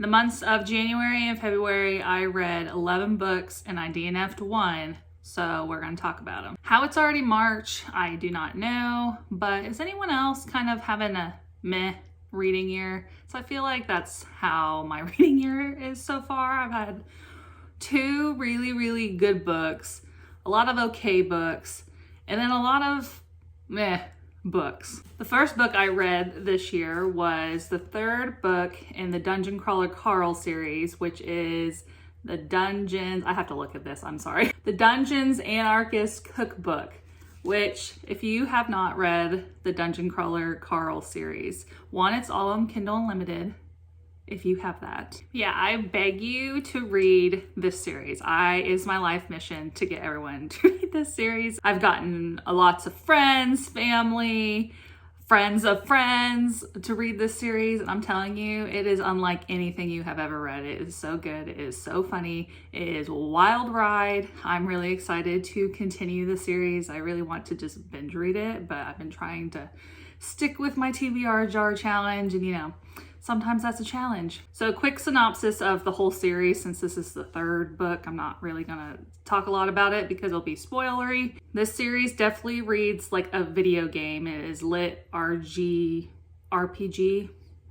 In the months of January and February, I read 11 books and I DNF'd one. So we're going to talk about them. How it's already March, I do not know, but is anyone else kind of having a meh reading year? So I feel like that's how my reading year is so far. I've had 2 really, really good books, a lot of okay books, and then a lot of meh books. The first book I read this year was the 3rd book in the Dungeon Crawler Carl series, which is the Dungeons, I have to look at this, I'm sorry. The Dungeons Anarchist Cookbook, which if you have not read the Dungeon Crawler Carl series, one, it's all on Kindle Unlimited, if you have that. Yeah, I beg you to read this series. It's my life mission to get everyone to read this series. I've gotten lots of friends, family, friends of friends to read this series, and I'm telling you, it is unlike anything you have ever read. It is so good. It is so funny. It is a wild ride. I'm really excited to continue the series. I really want to just binge read it, but I've been trying to stick with my TBR jar challenge, and you know, sometimes that's a challenge. So a quick synopsis of the whole series, since this is the 3rd book. I'm not really gonna talk a lot about it because it'll be spoilery. This series definitely reads like a video game. It is lit RPG.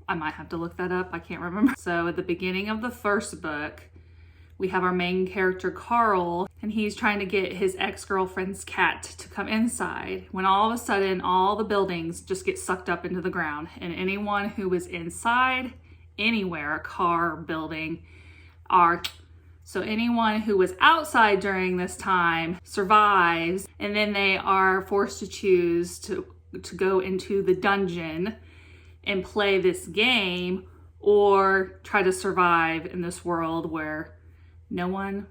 I might have to look that up, I can't remember. So at the beginning of the 1st book, we have our main character, Carl, and he's trying to get his ex-girlfriend's cat to come inside when all of a sudden all the buildings just get sucked up into the ground, and anyone who was inside anywhere, a car, building, so anyone who was outside during this time survives, and then they are forced to choose to go into the dungeon and play this game or try to survive in this world where no one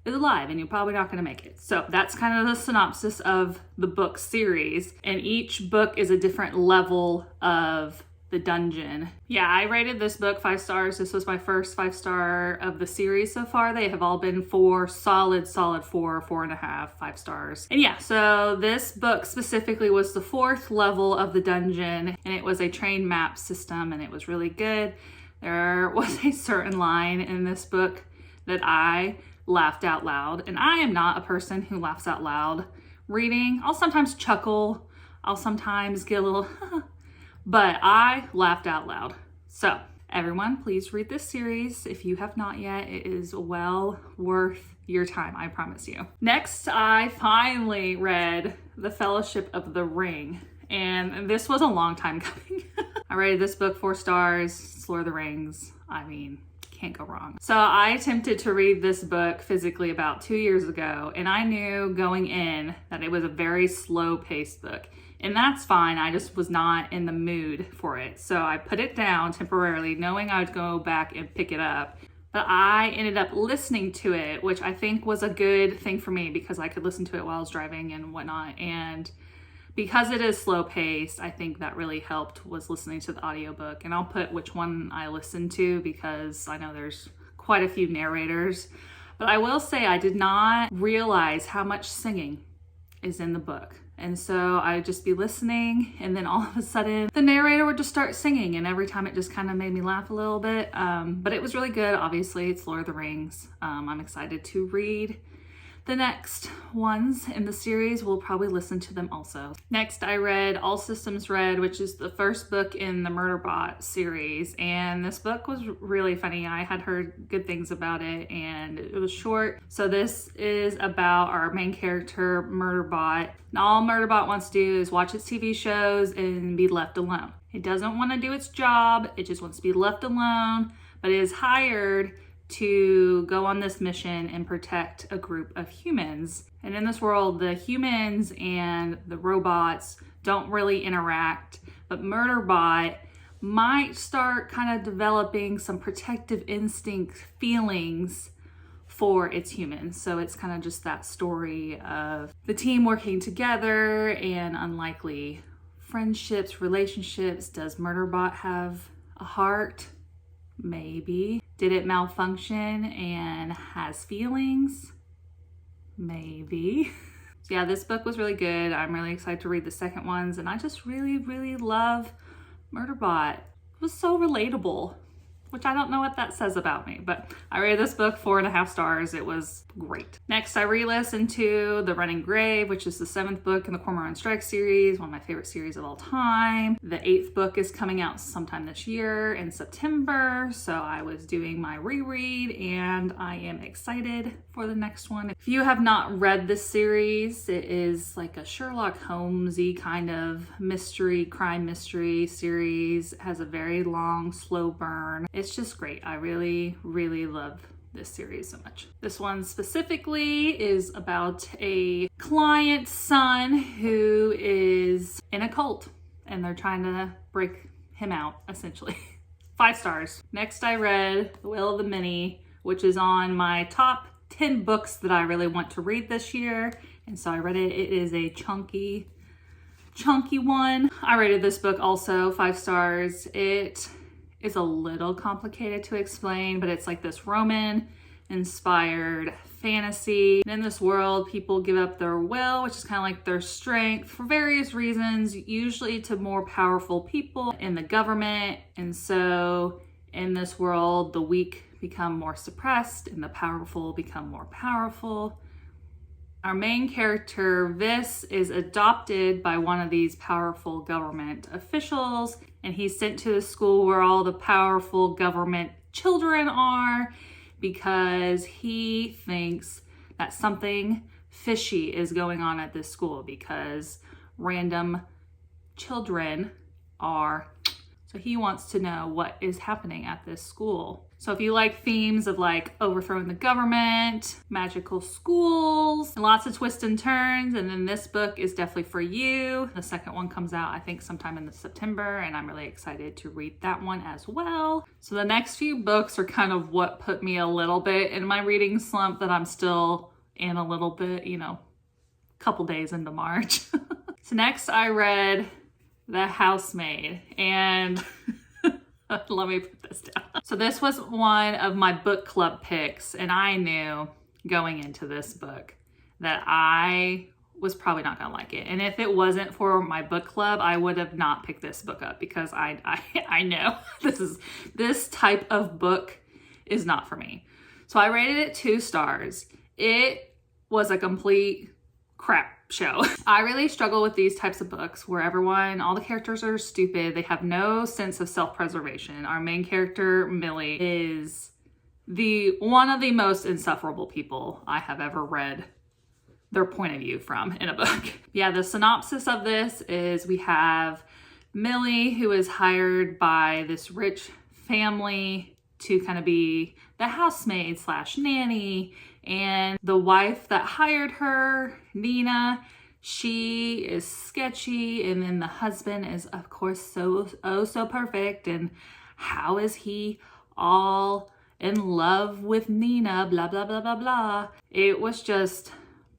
is alive and you're probably not going to make it. So that's kind of the synopsis of the book series, and each book is a different level of the dungeon. Yeah, I rated this book 5 stars. This was my first 5-star of the series so far. They have all been 4 solid 4.5, 5 stars. And yeah, so this book specifically was the 4th level of the dungeon, and it was a train map system, and it was really good. There was a certain line in this book that I laughed out loud, and I am not a person who laughs out loud reading. I'll sometimes chuckle, I'll sometimes get a little but I laughed out loud. So everyone, please read this series if you have not yet. It is well worth your time, I promise you. Next, I finally read The Fellowship of the Ring, and this was a long time coming. I rated this book 4 stars, Lord of the Rings. I mean, can't go wrong. So I attempted to read this book physically about 2 years ago, and I knew going in that it was a very slow-paced book. And that's fine, I just was not in the mood for it. So I put it down temporarily, knowing I would go back and pick it up. But I ended up listening to it, which I think was a good thing for me because I could listen to it while I was driving and whatnot. And because it is slow paced, I think that really helped, was listening to the audiobook. And I'll put which one I listened to because I know there's quite a few narrators. But I will say I did not realize how much singing is in the book. And so I'd just be listening, and then all of a sudden the narrator would just start singing, and every time it just kind of made me laugh a little bit. But it was really good. Obviously, it's Lord of the Rings. I'm excited to read the next ones in the series. We'll probably listen to them also. Next, I read All Systems Red, which is the 1st book in the Murderbot series. And this book was really funny. I had heard good things about it, and it was short. So this is about our main character, Murderbot. And all Murderbot wants to do is watch its TV shows and be left alone. It doesn't want to do its job. It just wants to be left alone, but it is hired to go on this mission and protect a group of humans. And in this world, the humans and the robots don't really interact, but Murderbot might start kind of developing some protective instinct feelings for its humans. So it's kind of just that story of the team working together and unlikely friendships, relationships. Does Murderbot have a heart? Maybe. Did it malfunction and has feelings? Maybe. So yeah, this book was really good. I'm really excited to read the second ones, and I just really, really love Murderbot. It was so relatable. which I don't know what that says about me, but I rated this book 4.5 stars. It was great. Next, I re-listened to The Running Grave, which is the 7th book in the Cormoran Strike series, one of my favorite series of all time. The 8th book is coming out sometime this year in September, so I was doing my reread and I am excited for the next one. If you have not read this series, it is like a Sherlock Holmes-y kind of mystery, crime mystery series. It has a very long, slow burn. It's just great. I really, really love this series so much. This one specifically is about a client's son who is in a cult and they're trying to break him out, essentially. 5 stars. Next, I read The Will of the Many, which is on my top 10 books that I really want to read this year. And so I read it. It is a chunky one. I rated this book also 5 stars. It is a little complicated to explain, but it's like this Roman inspired fantasy. And in this world, people give up their will, which is kind of like their strength, for various reasons, usually to more powerful people in the government. And so in this world, the weak become more suppressed and the powerful become more powerful. Our main character, Vis, is adopted by one of these powerful government officials, and he's sent to the school where all the powerful government children are because he thinks that something fishy is going on at this school because random children are. So he wants to know what is happening at this school. So if you like themes of like overthrowing the government, magical schools, and lots of twists and turns, and then this book is definitely for you. The second one comes out, I think, sometime in September, and I'm really excited to read that one as well. So the next few books are kind of what put me a little bit in my reading slump that I'm still in a little bit, you know, a couple days into March. So next I read The Housemaid, and let me put this down. So this was one of my book club picks, and I knew going into this book that I was probably not gonna like it. And if it wasn't for my book club, I would have not picked this book up because I know this type of book is not for me. So I rated it 2 stars. It was a complete crap show. I really struggle with these types of books where all the characters are stupid. They have no sense of self-preservation. Our main character, Millie, is one of the most insufferable people I have ever read their point of view from in a book. Yeah, the synopsis of this is we have Millie, who is hired by this rich family to kind of be the housemaid / nanny. And the wife that hired her, Nina, she is sketchy. And then the husband is, of course, so perfect. And how is he all in love with Nina? Blah, blah, blah, blah, blah. It was just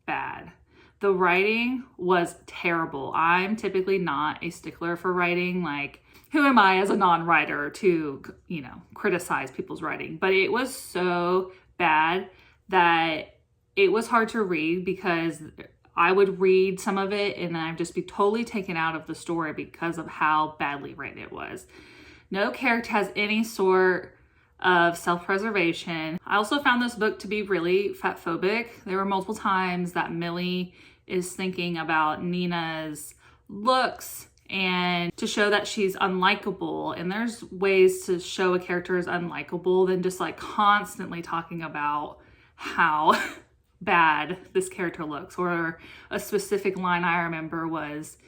bad. The writing was terrible. I'm typically not a stickler for writing. Like, who am I as a non-writer to, you know, criticize people's writing? But it was so bad that it was hard to read because I would read some of it and I'd just be totally taken out of the story because of how badly written it was. No character has any sort of self-preservation. I also found this book to be really fatphobic. There were multiple times that Millie is thinking about Nina's looks and to show that she's unlikable. And there's ways to show a character is unlikable than just like constantly talking about how bad this character looks. Or a specific line I remember was,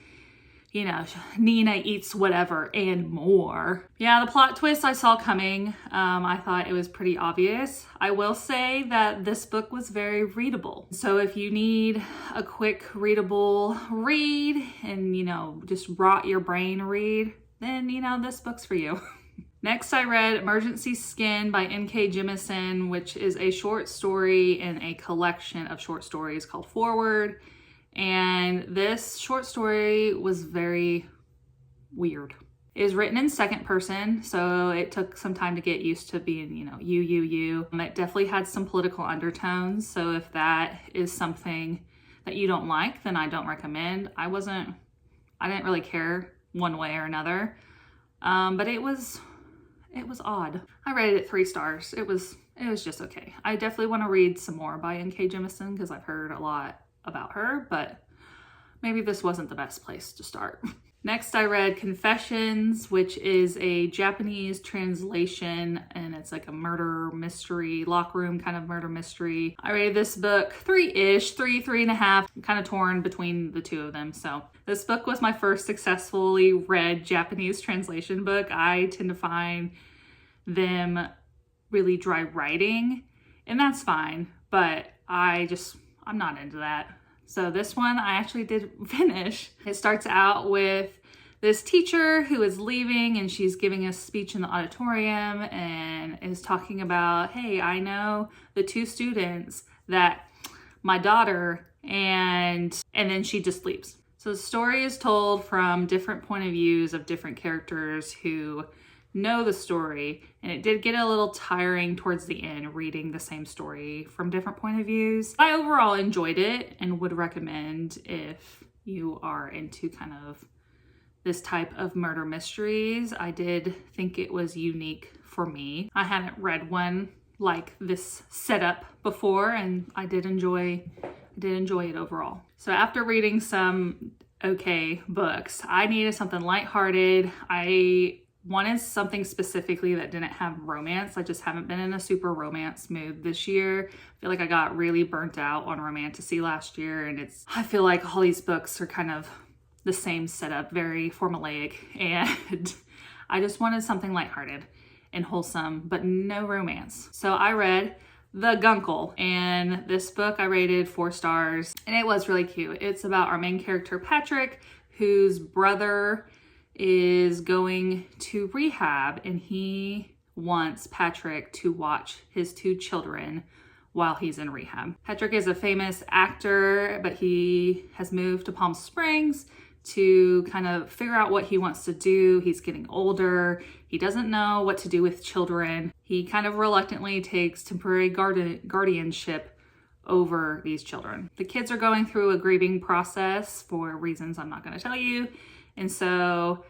you know, Nina eats whatever and more. Yeah, the plot twist I saw coming. I thought it was pretty obvious. I will say that this book was very readable. So if you need a quick readable read and, you know, just rot your brain read, then, you know, this book's for you. Next, I read Emergency Skin by N.K. Jemisin, which is a short story in a collection of short stories called Forward. And this short story was very weird. It was written in second person, so it took some time to get used to being, you know, you. It definitely had some political undertones, so if that is something that you don't like, then I don't recommend. I didn't really care one way or another, but it was it was odd. I rated it 3 stars. It was just okay. I definitely want to read some more by N.K. Jemisin because I've heard a lot about her, but maybe this wasn't the best place to start. Next, I read Confessions, which is a Japanese translation, and it's like a murder mystery, locker room kind of murder mystery. I rated this book 3-ish, 3.5. I'm kind of torn between the two of them. So this book was my first successfully read Japanese translation book. I tend to find them really dry writing, and that's fine, but I'm not into that. So this one I actually did finish. It starts out with this teacher who is leaving, and she's giving a speech in the auditorium and is talking about, hey, I know the 2 students that my daughter, and then she just leaves. So the story is told from different point of views of different characters who know the story, and it did get a little tiring towards the end reading the same story from different point of views. I overall enjoyed it and would recommend if you are into kind of this type of murder mysteries. I did think it was unique for me. I hadn't read one like this setup before, and I did enjoy it overall. So after reading some okay books, I needed something lighthearted. I wanted something specifically that didn't have romance. I just haven't been in a super romance mood this year. I feel like I got really burnt out on romantasy last year, and I feel like all these books are kind of the same setup, very formulaic, and I just wanted something lighthearted and wholesome, but no romance. So I read The Guncle, and this book I rated 4 stars, and it was really cute. It's about our main character, Patrick, whose brother is going to rehab, and he wants Patrick to watch his 2 children while he's in rehab. Patrick is a famous actor, but he has moved to Palm Springs to kind of figure out what he wants to do. He's getting older. He doesn't know what to do with children. He kind of reluctantly takes temporary guardianship over these children. The kids are going through a grieving process for reasons I'm not going to tell you. And so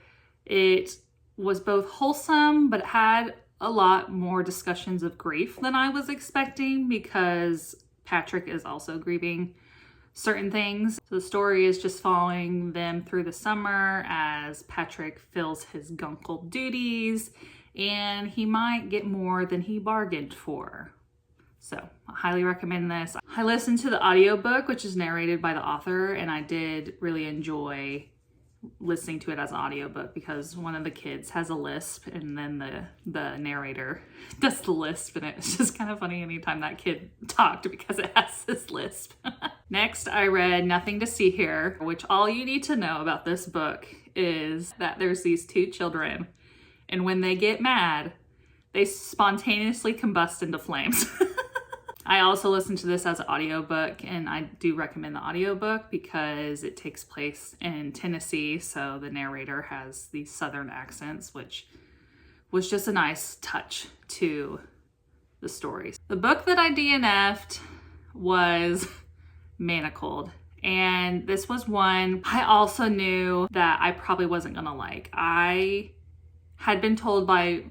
it was both wholesome, but it had a lot more discussions of grief than I was expecting because Patrick is also grieving certain things. So the story is just following them through the summer as Patrick fills his guncle duties, and he might get more than he bargained for. So I highly recommend this. I listened to the audiobook, which is narrated by the author, and I did really enjoy listening to it as an audiobook because one of the kids has a lisp, and then the narrator does the lisp, and it's just kind of funny anytime that kid talked because it has this lisp. Next, I read Nothing to See Here, which all you need to know about this book is that there's these 2 children, and when they get mad, they spontaneously combust into flames. I also listened to this as an audiobook, and I do recommend the audiobook because it takes place in Tennessee, so the narrator has these southern accents, which was just a nice touch to the stories. The book that I DNF'd was Manacled, and this was one I also knew that I probably wasn't gonna like. I had been told by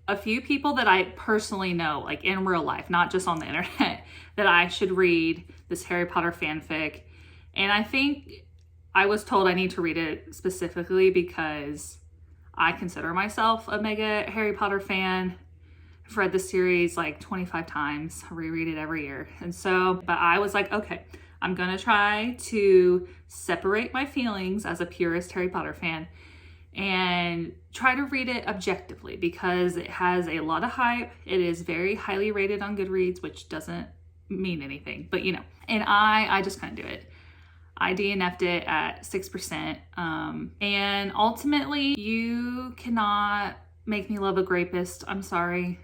a few people that I personally know, like in real life, not just on the internet, that I should read this Harry Potter fanfic. And I think I was told I need to read it specifically because I consider myself a mega Harry Potter fan. I've read the series like 25 times. I reread it every year. And so, but I was like, okay, I'm gonna try to separate my feelings as a purist Harry Potter fan and try to read it objectively because it has a lot of hype. It is very highly rated on Goodreads, which doesn't mean anything, but you know, and I just couldn't do it. I DNF'd it at 6%. And ultimately, you cannot make me love a rapist. I'm sorry.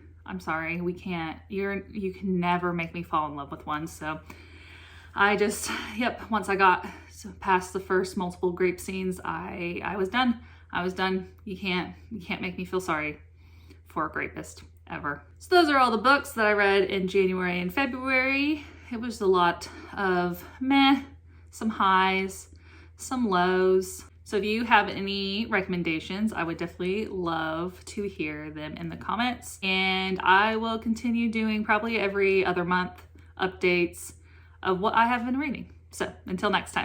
We can't. You can never make me fall in love with one. So I just, once I got past the first multiple grape scenes, I was done. You can't make me feel sorry for a rapist ever. So those are all the books that I read in January and February. It was a lot of meh, some highs, some lows. So if you have any recommendations, I would definitely love to hear them in the comments. And I will continue doing probably every other month updates of what I have been reading. So until next time.